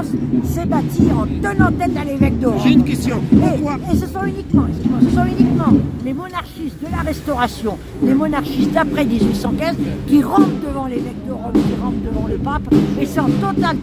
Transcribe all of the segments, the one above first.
France s'est bâtie en tenant tête à l'évêque de Rome. J'ai une question. Pourquoi? Et ce sont uniquement les monarchistes de la Restauration, les monarchistes d'après 1815 qui rentrent devant l'évêque de Rome, qui rentrent devant le pape, et c'est en totale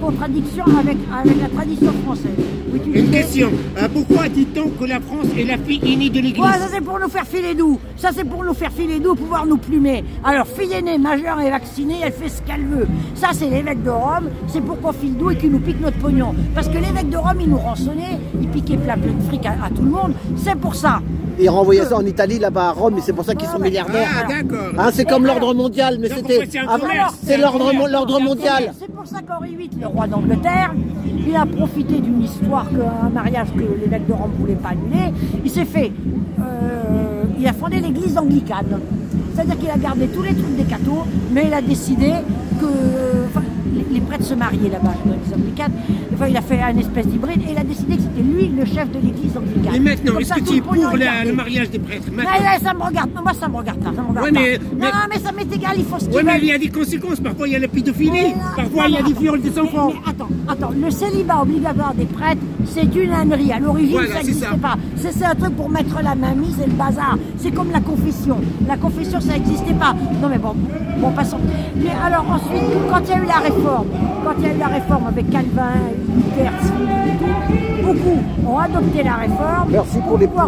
contradiction avec la tradition française. Oui, une question. Pourquoi dit-on que la France est la fille aînée de l'Église? Ouais, ça c'est pour nous faire filer doux. Ça c'est pour nous faire filer doux, pouvoir nous plumer. Alors, fille aînée, majeure et vaccinée, elle fait ce qu'elle veut. Ça c'est l'évêque de Rome, c'est pour qu'on file doux et qu'il nous pique notre pognon. Parce que l'évêque de Rome, il nous rançonnait, il piquait plein de fric à tout le monde. C'est pour ça. Ils renvoyaient ça en Italie, là-bas à Rome, et c'est pour ça qu'ils sont milliardaires. Ah, d'accord. Hein, c'est comme l'ordre mondial, mais c'était... C'est l'ordre mondial. C'est pour ça qu'Henri VIII, le roi d'Angleterre, il a profité d'une histoire, un mariage que l'évêque de Rome ne voulait pas annuler. Il s'est fait... il a fondé l'église anglicane. C'est-à-dire qu'il a gardé tous les trucs des cathos, mais il a décidé que... les prêtres se mariaient là-bas dans l'église anglicane. Enfin, il a fait un espèce d'hybride et il a décidé que c'était lui le chef de l'église anglicane. Mais maintenant, est-ce que tu es pour le mariage des prêtres? Là, ça me regarde. Moi, ça me regarde pas. Ça me regarde ouais, pas. Non, mais ça m'est égal, il faut ce qu'il veut. Oui, mais il y a des conséquences. Parfois, il y a la pédophilie. Parfois, il y a des viols des enfants. Mais attends. Le célibat obligatoire des prêtres, c'est une ânerie. À l'origine, voilà, ça n'existait pas. C'est un truc pour mettre la main mise et le bazar. C'est comme la confession. La confession, ça n'existait pas. Non, mais bon, passons. Mais alors, ensuite, quand il y a eu la réforme, avec Calvin, Luther, beaucoup ont adopté la réforme. Merci pour les pouces,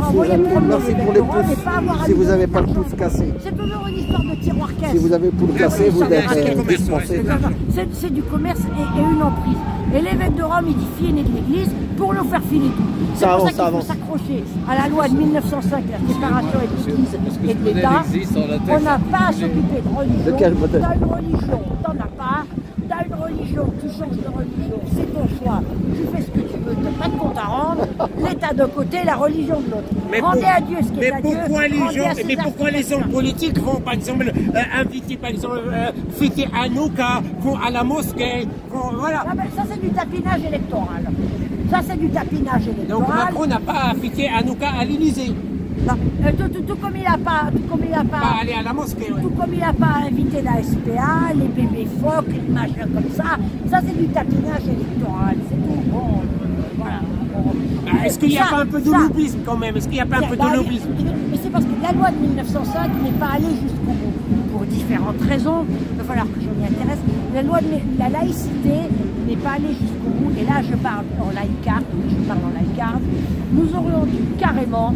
merci pour les pouces. Si vous n'avez pas le pouce cassé. C'est toujours une histoire de tiroir-caisse. Si vous avez le pouce cassé, vous êtes dispensé. C'est du commerce et une emprise. Et l'évêque de Rome, il dit fille aînée de l'Église pour nous faire filer tout. C'est pour ça qu'il faut s'accrocher à la loi de 1905, la séparation de l'Église et de l'État. On n'a pas à s'occuper de religion. T'as une religion, t'en as pas. T'as une religion, tu changes de religion, c'est ton choix. Tu fais ce que tu veux, t'as pas de compte à rendre. L'État d'un côté, la religion de l'autre. Rendez à Dieu ce qui est à Dieu. Mais pourquoi les hommes politiques vont, par exemple, inviter, par exemple, fêter Hanouka, vont à la mosquée, voilà. Ah ben, ça, c'est du tapinage électoral. Donc Macron n'a pas fêté Hanouka à l'Élysée. Tout comme il n'a pas aller à la mosquée, tout comme il n'a pas invité la SPA, les bébés phoques, les machins comme ça c'est du tapinage électoral, c'est tout. Bon, voilà. Est-ce qu'il n'y a pas un peu de lobbyisme quand même? Est-ce qu'il n'y a pas un peu de lobbyisme? Mais c'est parce que la loi de 1905 n'est pas allée jusqu'au bout, pour différentes raisons, il va falloir que je m'y intéresse. La laïcité n'est pas allée jusqu'au bout, et là je parle en laïcarde, nous aurions dû carrément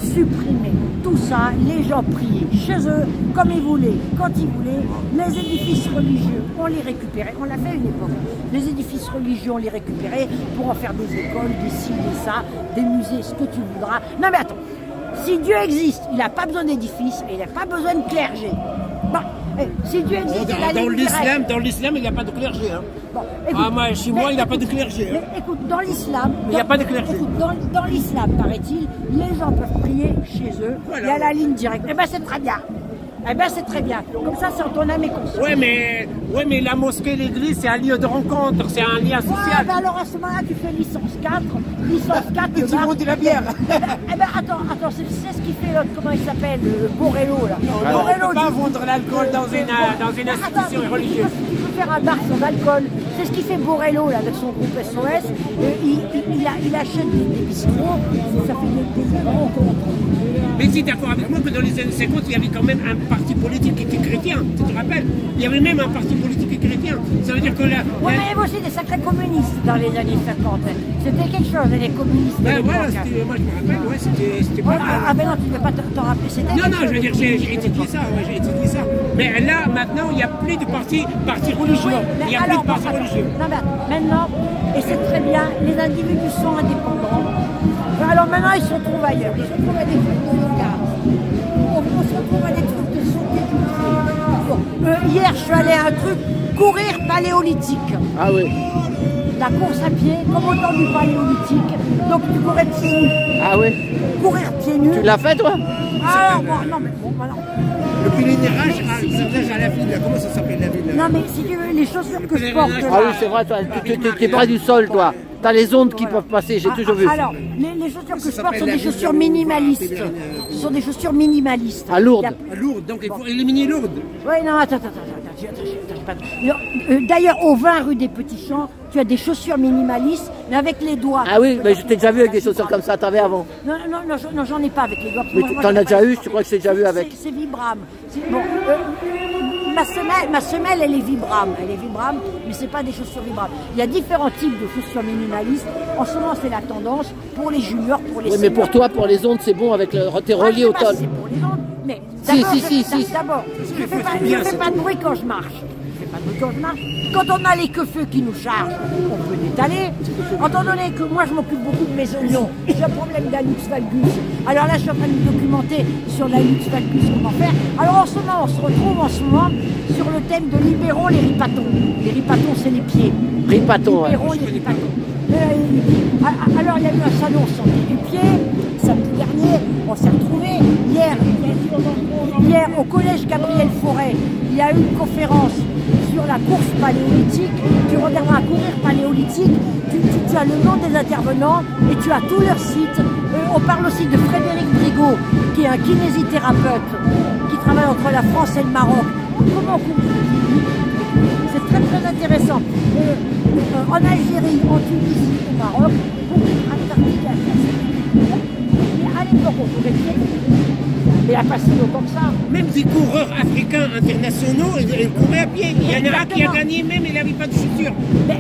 supprimer tout ça, les gens priaient chez eux, comme ils voulaient, quand ils voulaient, les édifices religieux, on les récupérait, on l'a fait à une époque, les édifices religieux, on les récupérait pour en faire des écoles, des ci, des ça, des musées, ce que tu voudras. Non mais attends, si Dieu existe, il n'a pas besoin d'édifices et il n'a pas besoin de clergé. Bon, si Dieu existe, dans l'islam, il n'y a pas de clergé. Hein. Bon, écoute, chez moi, il n'y a pas de clergé. Hein. Mais écoute, dans l'islam, il n'y a pas de clergé. Dans l'islam, paraît-il, les gens peuvent prier chez eux. Voilà. Il y a la ligne directe. Eh ben, c'est très bien. C'est très bien. Comme ça, c'est en ton âme et conscience. Ouais, mais la mosquée, l'église, c'est un lieu de rencontre, c'est un lien social. Ben alors à ce moment-là, tu fais licence 4. Et tu montes de la bière. Attends, c'est ce qui fait comment il s'appelle, Borello, là. On ne peut pas vendre l'alcool dans une institution religieuse. Tu peux faire un bar sans alcool. C'est ce qui fait Borello, là, avec son groupe SOS. Il achète des bistrots, ça fait des rencontres. Mais si d'accord avec moi que dans les années 50, il y avait quand même un parti politique qui était chrétien, tu te rappelles? Il y avait même un parti politique chrétien. Ça veut dire que là... Oui, mais il y avait aussi des sacrés communistes dans les années 50. C'était quelque chose, les communistes. Voilà, moi je me rappelle, c'était pas mal. Ah ben non, tu ne peux pas t'en rappeler. Non, je veux dire, j'ai étudié ça, Mais là, maintenant, il n'y a plus de parti religieux. Il n'y a plus de parti religieux. Non, mais maintenant, et c'est très bien, les individus sont indépendants. Alors maintenant, ils se retrouvent ailleurs. Ils se retrouvent à des trucs de sauvegarde. On se retrouve à des trucs de sauvegarde. Hier, je suis allé à un truc, courir paléolithique. Ah oui. La course à pied, comme au temps du paléolithique. Donc tu courais pieds nus. Ah oui. Courir pieds nus. Tu l'as fait, toi? Ah non, mais bon, voilà. Le pèlerinage à la ville, comment ça s'appelle la ville? Non, mais si tu veux, les chaussures que je porte. Ah oui, c'est vrai, toi, tu es près du sol, toi. T'as les ondes qui peuvent passer, j'ai toujours vu. Alors, les chaussures que je porte sont des chaussures minimalistes. Ce sont des chaussures minimalistes. À Lourdes. À Lourdes, donc il faut éliminer Lourdes. Oui, non, attends. D'ailleurs, au 20 rue des Petits Champs, tu as des chaussures minimalistes, mais avec les doigts. Ah oui, mais je t'ai déjà vu avec des chaussures comme ça, t'avais avant. Non, j'en ai pas avec les doigts. Mais tu t'en as déjà eu, je crois que je t'ai déjà vu avec. C'est Vibram. Bon, ma semelle, elle est Vibram. Elle est Vibram, mais c'est pas des chaussures Vibram. Il y a différents types de chaussures minimalistes. En ce moment, c'est la tendance pour les juniors, pour les Oui, mais pour toi, pour les ondes, c'est bon avec le. T'es relié au tonne. C'est pour les ondes, mais Si. d'abord, je fais pas de bruit quand je marche. Quand on a les queufeux qui nous chargent, on peut l'étaler. Étant donné que moi je m'occupe beaucoup de mes oignons, j'ai un problème d'Alux valgus. Alors là je suis en train de me documenter sur l'Alux valgus, comment faire. Alors en ce moment, on se retrouve sur le thème de libérons les ripatons. Les ripatons c'est les pieds. Ripatons, libérons les ripatons. Alors il y a eu un salon santé du pied, samedi dernier, on s'est retrouvés. Hier au collège Gabriel Fauré, il y a eu une conférence sur la course paléolithique. Tu regarderas courir paléolithique, tu as le nom des intervenants et tu as tout leur site. On parle aussi de Frédéric Brigaud, qui est un kinésithérapeute qui travaille entre la France et le Maroc. Comment courir? C'est très intéressant. En Algérie, en Tunisie, au Maroc, beaucoup de Antarctique. Mais à l'époque, on courait pied. Mais il n'y a pas si longtemps que ça. Même des coureurs africains internationaux, ils couraient à pied. Il y en a un qui a gagné même, il n'avait pas de chaussures. Mais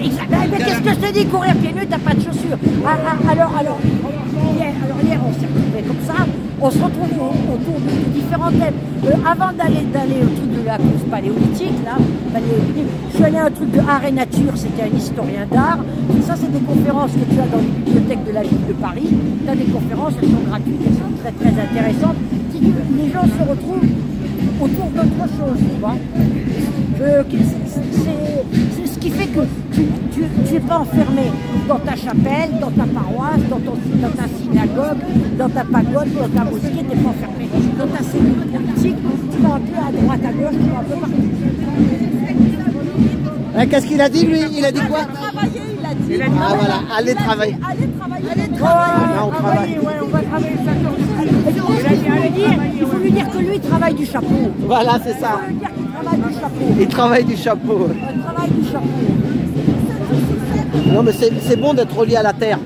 qu'est-ce que je te dis, courir pieds nus, t'as pas de chaussures. Alors, hier, on s'est retrouvés comme ça. On se retrouve autour de différents thèmes. Avant d'aller au truc de la course paléolithique, là, je suis allé à un truc de art et nature, c'était un historien d'art. Ça, c'est des conférences que tu as dans les bibliothèques de la ville de Paris. Tu as des conférences, elles sont gratuites, elles sont très intéressantes. Les gens se retrouvent autour d'autre chose, tu vois. C'est ce qui fait que tu n'es pas enfermé dans ta chapelle, dans ta paroisse, dans ta synagogue, dans ta pagode, dans ta mosquée, tu n'es pas enfermé. Dans ta cellule politique, tu vas un peu à droite, à gauche, tu vas un peu partout. Qu'est-ce qu'il a dit, lui? Il a dit quoi? Travailler, il a dit. Ah voilà, allez travailler. Allez travailler. Là, on travaille. On va travailler 5 heures. Il faut lui dire que lui, il travaille du chapeau. Voilà, c'est ça. Il faut lui dire qu'il travaille du chapeau. Il travaille du chapeau. Il travaille du chapeau. Non, mais c'est bon d'être relié à la terre.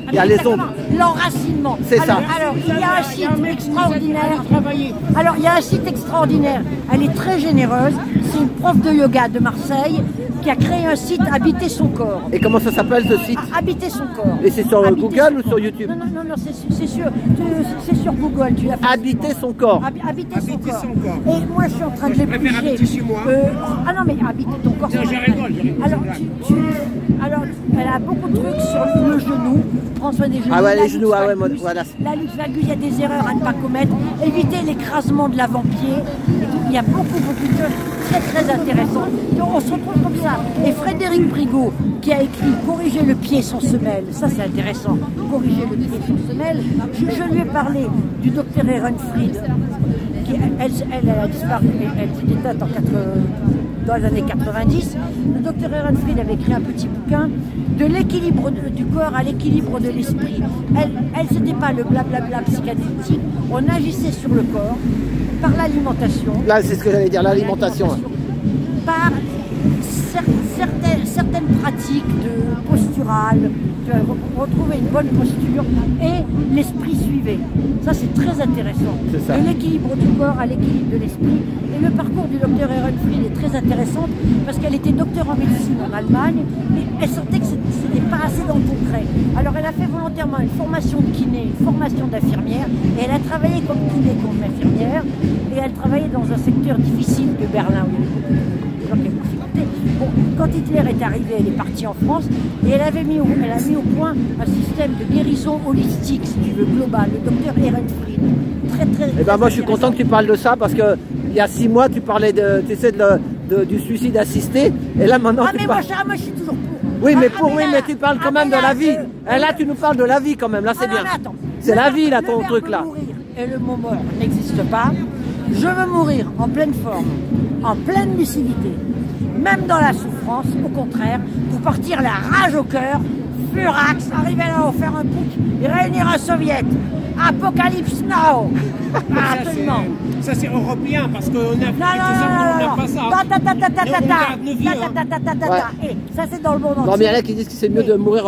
Il y a les ondes. L'enracinement. C'est ça. Alors, il y a un site extraordinaire. Alors, il y a un site extraordinaire. Elle est très généreuse. C'est une prof de yoga de Marseille qui a créé un site Habiter son corps. Et comment ça s'appelle ce site? Habiter son corps. Et c'est sur Google ou sur YouTube? Non, c'est sur Google. Tu l'as fait. Habiter son corps. Habiter son corps. Et moi, je suis en train de l'éplucher. habiter chez moi. Ah non, mais habiter ton corps. Non, je rigole. Alors, elle a beaucoup de trucs sur le genou. Prends soin des genoux. Ah ouais, les genoux, ah ouais, voilà. La luxe valgus, il y a des erreurs à ne pas commettre. Éviter l'écrasement de l'avant-pied. Il y a beaucoup de choses très intéressantes. Donc, on se retrouve comme ça. Et Frédéric Brigaud, qui a écrit Corriger le pied sans semelle, ça c'est intéressant. Corriger le pied sans semelle. Je lui ai parlé du docteur Ehrenfried. Elle a disparu, elle s'est éteinte dans les années 90. Le docteur Ehrenfried avait écrit un petit bouquin de l'équilibre du corps à l'équilibre de l'esprit. Elle c'était pas le blablabla psychanalytique, on agissait sur le corps par l'alimentation. Là, c'est ce que j'allais dire, l'alimentation. Par certaines pratiques de posturales, retrouver une bonne posture et l'esprit suivait. Ça c'est très intéressant. De l'équilibre du corps à l'équilibre de l'esprit. Et le parcours du docteur Ehrenfried est très intéressant parce qu'elle était docteur en médecine en Allemagne, mais elle sentait que c'était pas assez dans le concret. Alors elle a fait volontairement une formation de kiné, une formation d'infirmière, et elle a travaillé comme kiné, comme infirmière, et elle travaillait dans un secteur difficile de Berlin où il y avait beaucoup de gens qui avaient difficulté. Bon, quand Hitler est arrivé, elle est partie en France et elle a mis au point un système de guérison holistique, si tu veux, global, le docteur Ehrenfried. Eh ben moi je suis content que tu parles de ça parce que il y a 6 mois tu parlais du suicide assisté et là maintenant mais moi je suis toujours pour. Oui mais tu parles quand même de la vie. Et là tu nous parles de la vie quand même, là c'est bien. C'est la vie là ton truc là. Et le mot mort n'existe pas. Je veux mourir en pleine forme, en pleine lucidité, même dans la souffrance, au contraire, pour partir la rage au cœur, Furax, arriver là, faire un putsch et réunir un soviet. Apocalypse now. Ah, absolument. Ça c'est européen parce qu'on a Non, n'a pas ça. Et ça c'est dans le monde entier. Non, mais il y en a qui disent que c'est mieux de mourir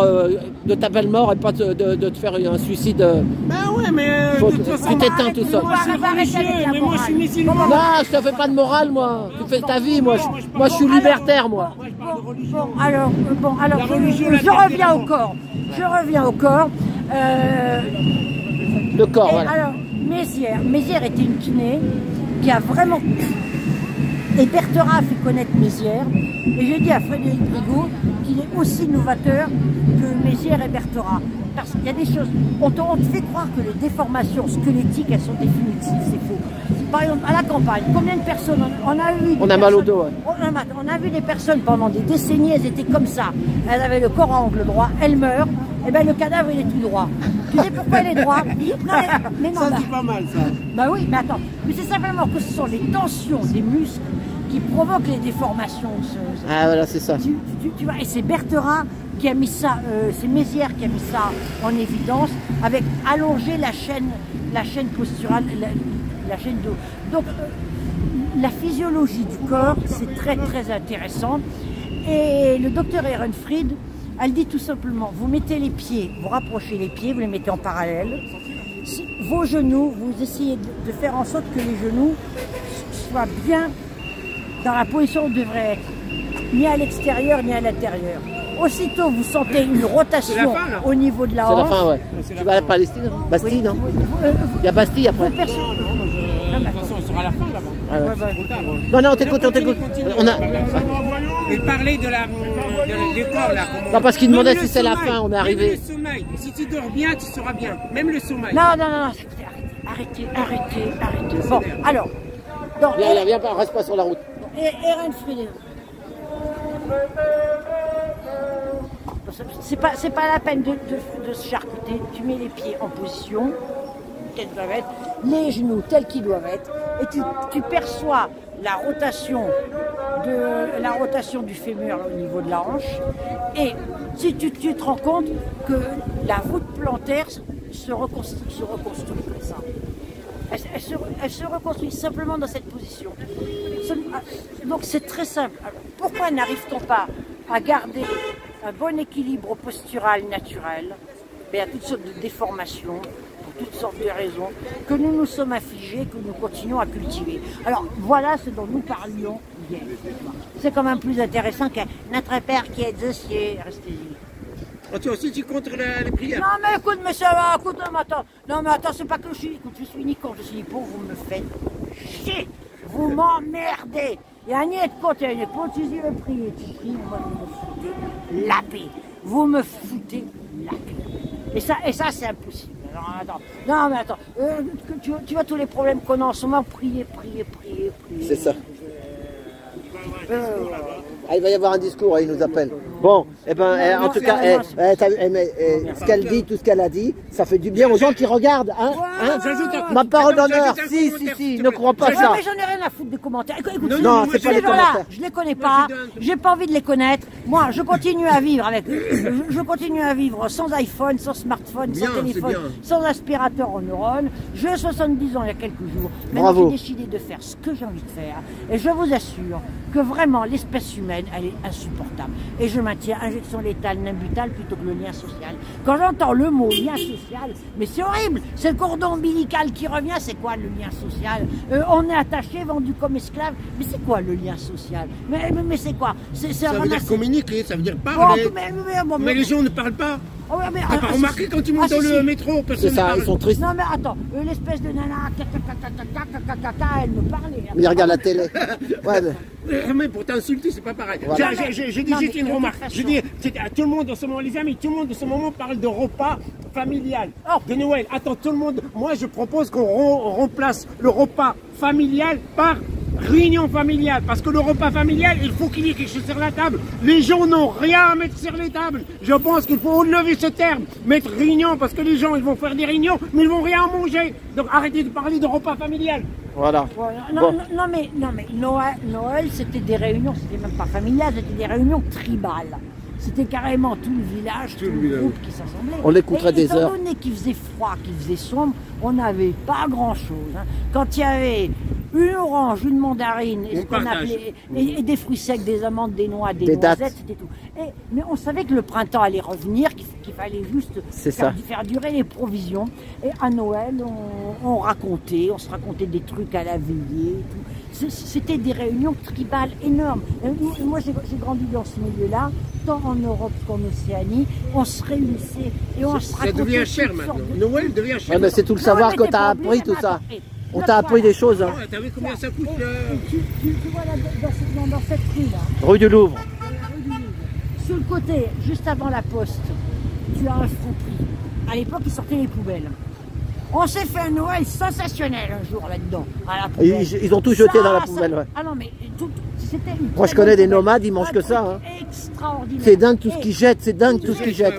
de ta belle mort et pas de te faire un suicide. Ben ouais, mais de toute façon, tu t'éteins tout seul. moi je suis religieux, mais moi je suis musulman. Non, je te fais pas de morale, moi. Tu fais ta vie, moi. Moi, je suis libertaire, moi. Bon, alors, je reviens au corps. Je reviens au corps. Le corps, Et voilà. alors, Mézières était une kiné qui a vraiment... Et Berthera a fait connaître Mézières. Et j'ai dit à Frédéric Rigaud qu'il est aussi novateur que Mézières et Berthera. Parce qu'il y a des choses... On te fait croire que les déformations squelettiques, elles sont définitives, c'est faux. Par exemple, à la campagne, combien de personnes on a eu... On a mal au dos, ouais. On a vu des personnes pendant des décennies, elles étaient comme ça. Elles avaient le corps à angle droit, elles meurent, et bien le cadavre il est tout droit. Tu sais pourquoi il est droit? Non, mais non, Ça c'est pas mal ça. bah oui, mais attends, mais c'est simplement que ce sont les tensions des muscles qui provoquent les déformations. Ah voilà, c'est ça. Tu vois, et c'est Berthera qui a mis ça, c'est Mézières qui a mis ça en évidence, avec allonger la chaîne posturale, la chaîne d'eau. Donc, la physiologie du corps, c'est très très intéressant. Et le docteur Ehrenfried, elle dit tout simplement, vous mettez les pieds, vous rapprochez les pieds, vous les mettez en parallèle. Vos genoux, vous essayez de faire en sorte que les genoux soient bien dans la position où ils devraient être, ni à l'extérieur ni à l'intérieur. Aussitôt vous sentez une rotation au niveau de la hanche. C'est la fin, ouais. Tu vas à la Palestine, Bastille, non? Il y a Bastille après. De toute façon, on sera à la fin là-bas. Non, on t'écoute. Il parlait du corps là. Non, parce qu'il demandait si c'est la fin, on est arrivé. Même le sommeil. Si tu dors bien, tu seras bien. Même le sommeil. Non, arrêtez. Bon, alors. Viens pas, reste pas sur la route. Ehrenfried. C'est pas la peine de se charcuter. Tu mets les pieds en position, tels doivent être, les genoux tels qu'ils doivent être, et tu perçois la rotation du fémur au niveau de la hanche. Et si tu te rends compte que la voûte plantaire se reconstruit comme ça. Elle se reconstruit simplement dans cette position. Donc c'est très simple. Alors, pourquoi n'arrive-t-on pas à garder un bon équilibre postural naturel? Il y a toutes sortes de déformations, pour toutes sortes de raisons, que nous nous sommes affligés, que nous continuons à cultiver. Alors voilà ce dont nous parlions hier. C'est quand même plus intéressant que notre Père qui est aux cieux, restez-y. Oh, toi aussi tu contre les prières? Non mais écoute, mais ça va, écoute, attends. Non mais attends, c'est pas que je suis ni con, je suis ni pauvre, vous me faites chier. Vous m'emmerdez. Il y a un niais de compte, il y a une épaule, tu dis le prier, tu pries, moi vous me foutez la paix. Vous me foutez la paix. Et ça c'est impossible. Alors, attends. Non mais attends, tu vois tous les problèmes qu'on a en ce moment, prier. C'est ça. Il va y avoir un discours, il nous appelle. Bon, en tout cas, ce qu'elle dit, tout ce qu'elle a dit, ça fait du bien aux gens qui regardent. Ma parole d'honneur, si, ne crois pas ça. Mais j'en ai rien à foutre des commentaires. Écoute, non, c'est pas les commentaires. Je les connais pas, j'ai pas envie de les connaître. Moi, je continue à vivre je continue à vivre sans iPhone, sans smartphone, sans téléphone, sans aspirateur en neurones. J'ai 70 ans il y a quelques jours. Maintenant, j'ai décidé de faire ce que j'ai envie de faire. Et je vous assure que vraiment, l'espèce humaine, elle est insupportable. Et je maintiens injection létale, nimbutale plutôt que le lien social. Quand j'entends le mot lien social, mais c'est horrible. C'est le cordon ombilical qui revient. C'est quoi le lien social? On est attaché, vendu comme esclave. Mais c'est quoi le lien social? Mais c'est quoi? Ça veut dire communiquer, ça veut dire parler. Mais les gens ne parlent pas. Oh, ouais, t'as pas remarqué quand tu montes dans le métro, personne ne parle. Ils sont tristes. Non mais attends, l'espèce de nana, elle me parlait. Mais il regarde la télé. Ouais, mais pour t'insulter, c'est pas pareil. Voilà. J'ai dit juste une remarque. Je dis, tout le monde en ce moment, les amis, tout le monde en ce moment parle de repas familial, de Noël. Attends, tout le monde, moi je propose qu'on remplace le repas familial par réunion familiale, parce que le repas familial, il faut qu'il y ait quelque chose sur la table. Les gens n'ont rien à mettre sur les tables. Je pense qu'il faut enlever ce terme, mettre réunion, parce que les gens, ils vont faire des réunions, mais ils vont rien manger. Donc arrêtez de parler de repas familial. Voilà. Non mais Noël c'était des réunions, c'était même pas familiales, c'était des réunions tribales. C'était carrément tout le village, tout le groupe qui s'assemblait. On l'écouterait des heures. Étant donné qu'il faisait froid, qu'il faisait sombre, on n'avait pas grand-chose. Hein. Quand il y avait une orange, une mandarine, et, et des fruits secs, des amandes, des noix, des noisettes, c'était tout. Mais on savait que le printemps allait revenir, qu'il fallait juste faire durer les provisions. Et à Noël, on se racontait des trucs à la veillée. C'était des réunions tribales énormes. Et moi, j'ai grandi dans ce milieu-là, tant en Europe qu'en Océanie. On se réunissait et on se racontait. Ça devient cher maintenant. Noël devient cher. Ouais, mais c'est tout le savoir que tu as appris, tout ça. On t'a appris des choses. Hein. T'as vu combien ça coûte tu vois là, dans cette rue-là. Rue du Louvre. Sur le côté, juste avant la poste, tu as un Franprix. À l'époque, ils sortaient les poubelles. On s'est fait un Noël sensationnel un jour là-dedans. Ils ont tout jeté dans la poubelle. Ouais. Ah non, mais c'était une. Moi, je connais des nomades, ils mangent que ça. Hein. Extraordinaire. C'est dingue tout ce qu'ils jettent, c'est dingue tout ce qu'ils jettent.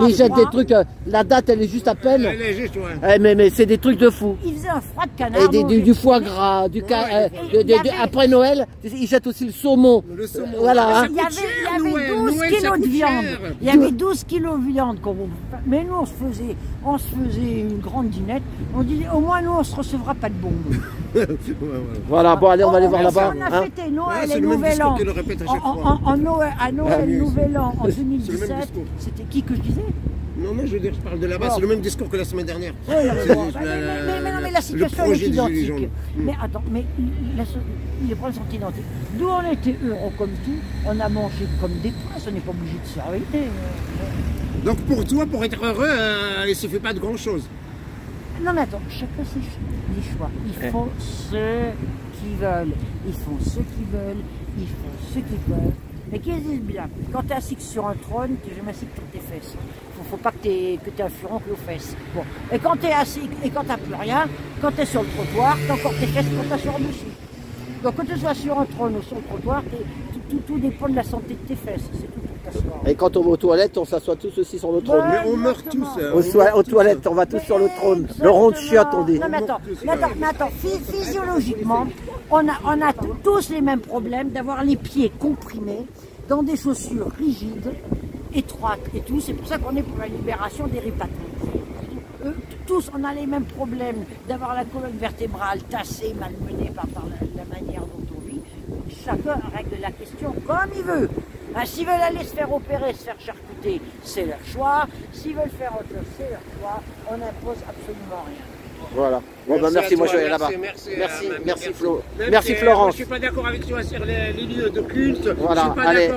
Ils jettent des trucs, la date elle est juste à peine. Elle est juste, ouais. Mais c'est des trucs de fou. Ils faisaient un froid de canard. Et du foie gras, après Noël, ils jettent aussi le saumon. Voilà. Il y avait 12 kilos de viande. Il y avait 12 kilos de viande. Mais nous, on se faisait une grande dînette. On disait, au moins, nous, on se recevra pas de bombes. Voilà, bon, allez, on va aller voir là-bas. On a fêté Noël et Nouvel An. À Noël, Nouvel An, en 2017, c'était qui que je disais? Non, je veux dire, je parle de là-bas, c'est le même discours que la semaine dernière. Mais la situation est identique. Mais attends, les problèmes sont identiques. Nous, on était heureux comme tout, on a mangé comme des princes, on n'est pas obligé de s'arrêter. Donc pour toi, pour être heureux, il ne suffit pas de grand-chose. Non mais attends, chacun ses choix. Ils font ce qu'ils veulent. Ils font ce qu'ils veulent. Ils font ce qu'ils peuvent. Mais qu'ils disent bien, quand tu es assis sur un trône, tu n'es jamais assis sur tes fesses. Faut pas que tu aies un furon que aux fesses. Bon. Et quand tu es assis, et quand tu n'as plus rien, quand tu es sur le trottoir, tu as encore tes fesses pour t'asseoir dessus. Donc que tu sois sur un trône ou sur le trottoir, tout dépend de la santé de tes fesses. C'est tout pour t'asseoir. Et quand on va aux toilettes, on s'assoit tous aussi sur le trône. Mais on meurt tous. Aux toilettes, on va tous sur le trône. Le rond de chiotte, on dit. Non mais attends, physiologiquement, on a tous les mêmes problèmes d'avoir les pieds comprimés dans des chaussures rigides, étroites et tout. C'est pour ça qu'on est pour la libération des ripatries. Tous, on a les mêmes problèmes d'avoir la colonne vertébrale tassée, malmenée par la manière dont on vit. Chacun règle la question comme il veut. S'ils veulent aller se faire opérer, se faire charcuter, c'est leur choix. S'ils veulent faire autre chose, c'est leur choix. On n'impose absolument rien. Voilà. Bon, merci, moi je vais aller là-bas. Merci Flo. Merci Florence. Je ne suis pas d'accord avec toi sur les lieux de culte. Voilà, allez,